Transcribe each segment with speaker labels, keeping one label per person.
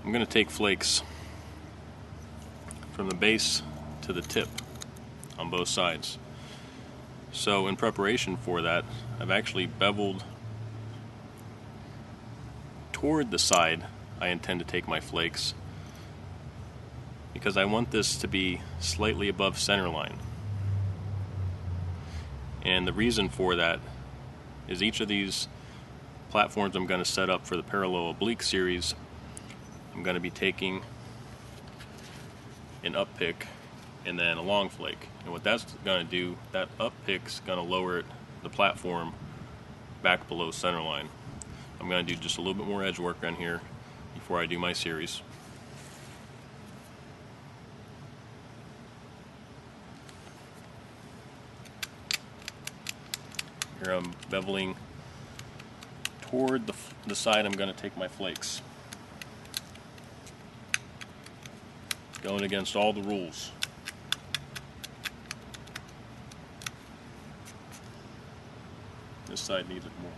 Speaker 1: I'm going to take flakes from the base to the tip on both sides. So in preparation for that, I've actually beveled toward the side I intend to take my flakes, because I want this to be slightly above center line. And the reason for that is each of these platforms I'm going to set up for the parallel oblique series, I'm going to be taking an up pick and then a long flake. And what that's going to do, that up pick's going to lower the platform back below center line. I'm going to do just a little bit more edge work on here before I do my series. Here I'm beveling toward the side I'm going to take my flakes. Going against all the rules. This side needs it more.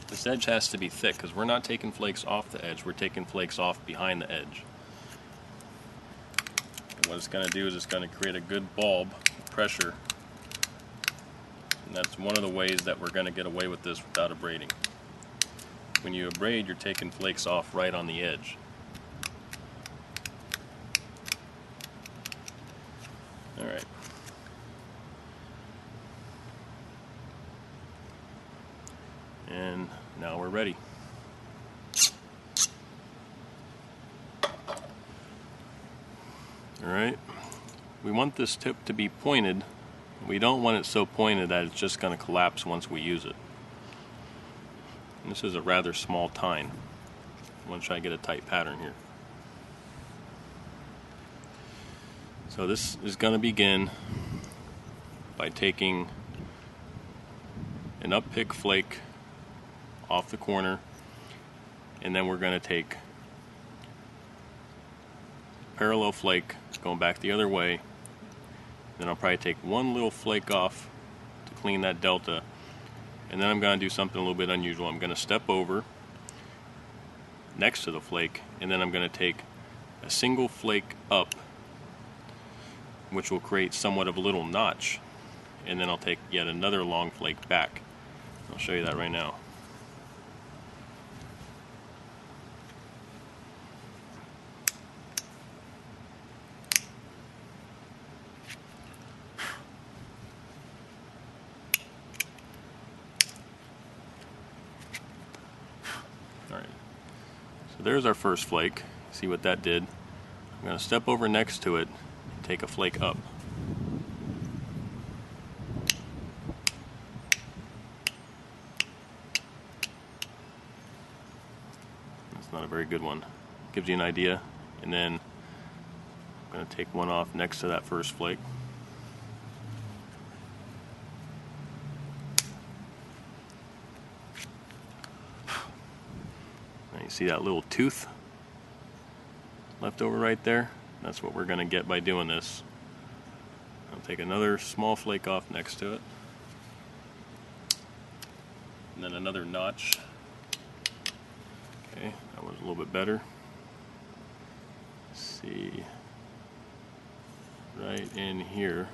Speaker 1: This edge has to be thick because we're not taking flakes off the edge, we're taking flakes off behind the edge. And what it's going to do is it's going to create a good bulb of pressure. And that's one of the ways that we're going to get away with this without abrading. When you abrade, you're taking flakes off right on the edge. Alright. And now we're ready. Alright. We want this tip to be pointed. We don't want it so pointed that it's just going to collapse once we use it. And this is a rather small tine. I want to try to get a tight pattern here. So this is going to begin by taking an up pick flake off the corner, and then we're going to take parallel flake going back the other way. Then I'll probably take one little flake off to clean that delta, and then I'm going to do something a little bit unusual. I'm going to step over next to the flake, and then I'm going to take a single flake up, which will create somewhat of a little notch, and then I'll take yet another long flake back. I'll show you that right now. Alright, so there's our first flake. See what that did? I'm going to step over next to it and take a flake up. That's not a very good one. Gives you an idea. And then I'm going to take one off next to that first flake. You see that little tooth left over right there? That's what we're going to get by doing this. I'll take another small flake off next to it. And then another notch. Okay, that was a little bit better. Let's see. Right in here.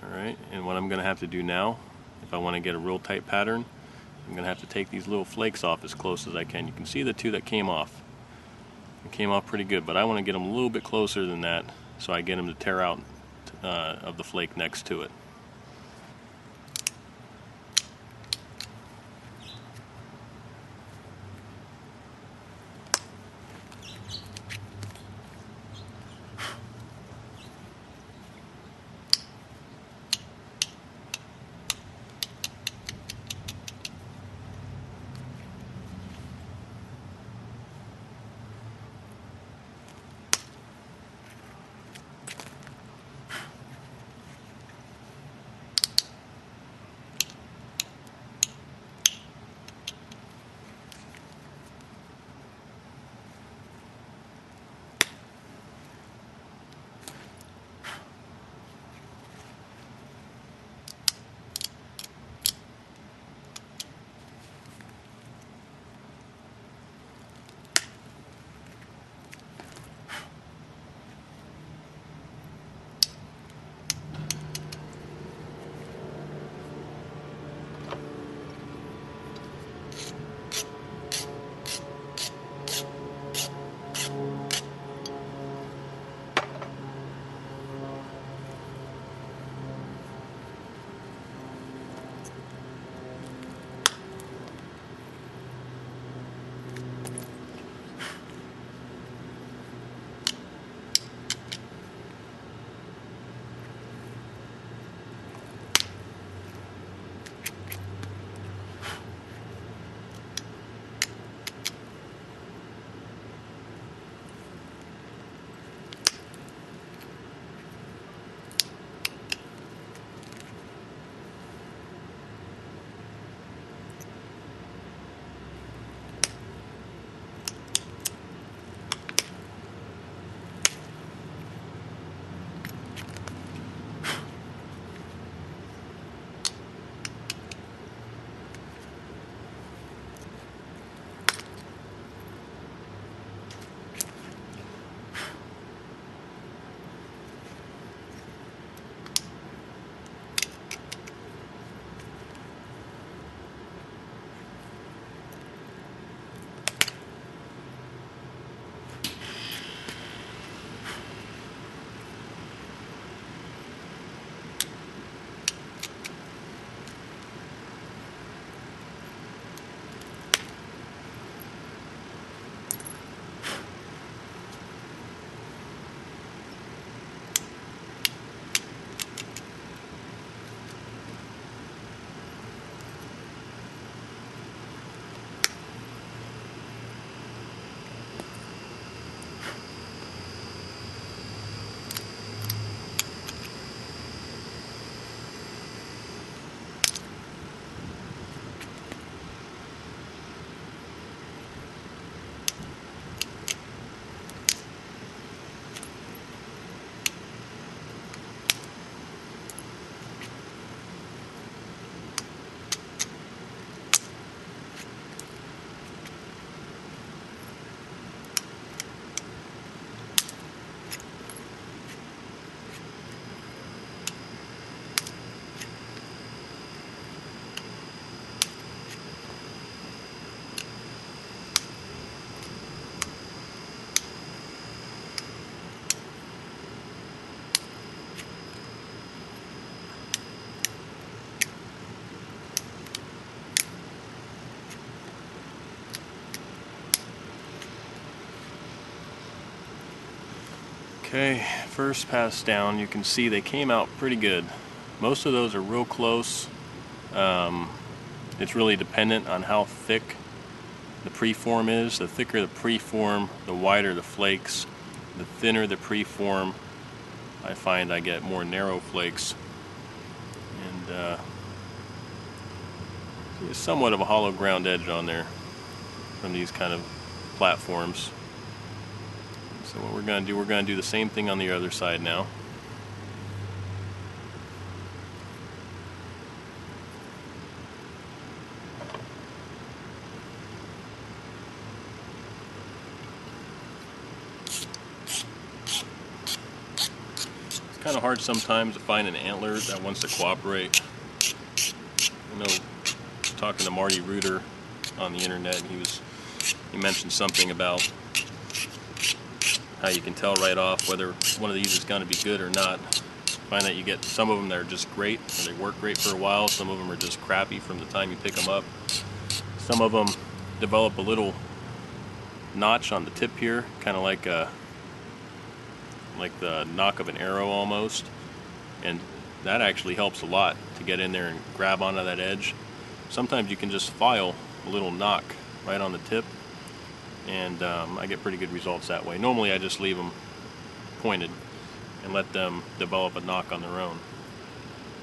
Speaker 1: Alright, and what I'm going to have to do now, if I want to get a real tight pattern, I'm going to have to take these little flakes off as close as I can. You can see the two that came off. It came off pretty good, but I want to get them a little bit closer than that so I get them to tear out of the flake next to it. Okay, first pass down, you can see they came out pretty good. Most of those are real close. It's really dependent on how thick the preform is. The thicker the preform, the wider the flakes. The thinner the preform, I find I get more narrow flakes. And there's somewhat of a hollow ground edge on there from these kind of platforms. So what we're going to do the same thing on the other side now. It's kind of hard sometimes to find an antler that wants to cooperate. I know, talking to Marty Reuter on the internet, he mentioned something about how you can tell right off whether one of these is going to be good or not. Find that you get some of them that are just great, and they work great for a while. Some of them are just crappy from the time you pick them up. Some of them develop a little notch on the tip here, kind of like the knock of an arrow almost, and that actually helps a lot to get in there and grab onto that edge. Sometimes you can just file a little knock right on the tip, and I get pretty good results that way. Normally I just leave them pointed and let them develop a knock on their own.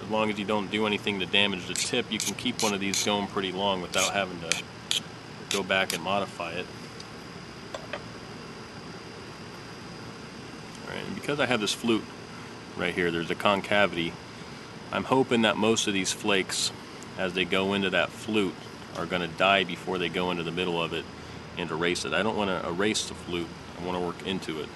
Speaker 1: As long as you don't do anything to damage the tip, you can keep one of these going pretty long without having to go back and modify it. Alright, and because I have this flute right here, there's a concavity, I'm hoping that most of these flakes, as they go into that flute, are going to die before they go into the middle of it and erase it. I don't want to erase the flute, I want to work into it.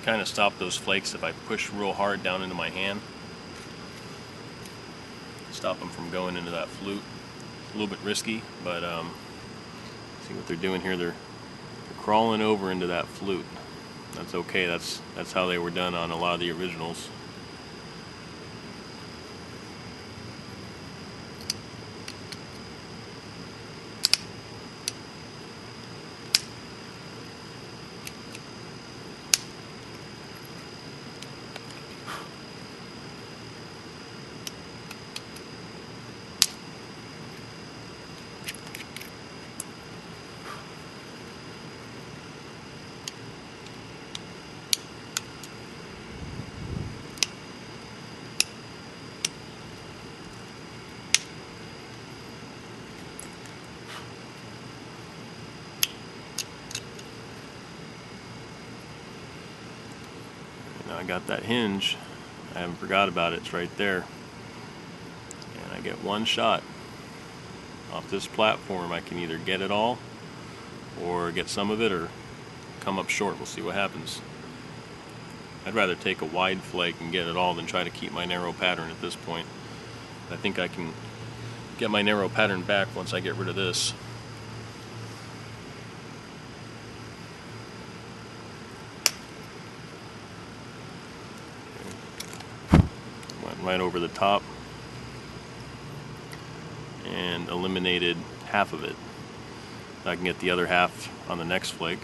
Speaker 1: Kind of stop those flakes if I push real hard down into my hand. Stop them from going into that flute. It's a little bit risky, but see what they're doing here. They're crawling over into that flute. That's okay. That's how they were done on a lot of the originals. Now I got that hinge, I haven't forgot about it, it's right there. And I get one shot off this platform. I can either get it all or get some of it or come up short. We'll see what happens. I'd rather take a wide flake and get it all than try to keep my narrow pattern at this point. I think I can get my narrow pattern back once I get rid of this. Right over the top and eliminated half of it. I can get the other half on the next flake.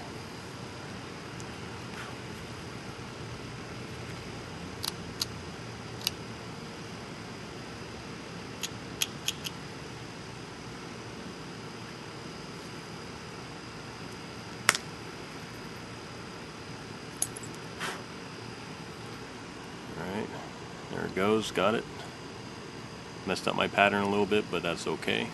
Speaker 1: goes, got it. Messed up my pattern a little bit, but that's okay.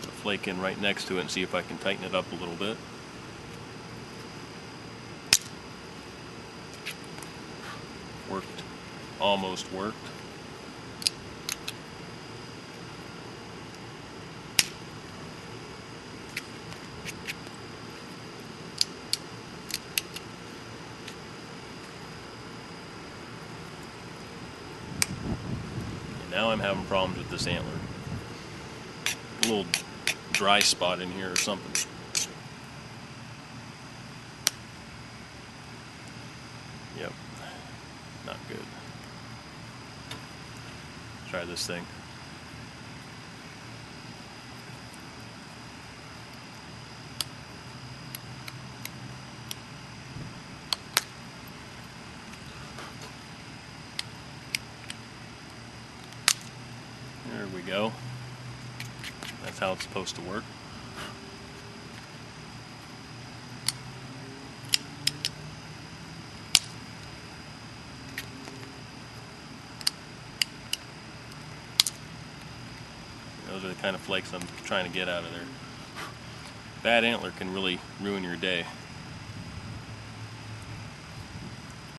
Speaker 1: Put a flake in right next to it and see if I can tighten it up a little bit. Worked. Almost worked. Now I'm having problems with this antler. A little dry spot in here or something. Yep, not good. Let's try this thing. There we go. That's how it's supposed to work. Those are the kind of flakes I'm trying to get out of there. Bad antler can really ruin your day.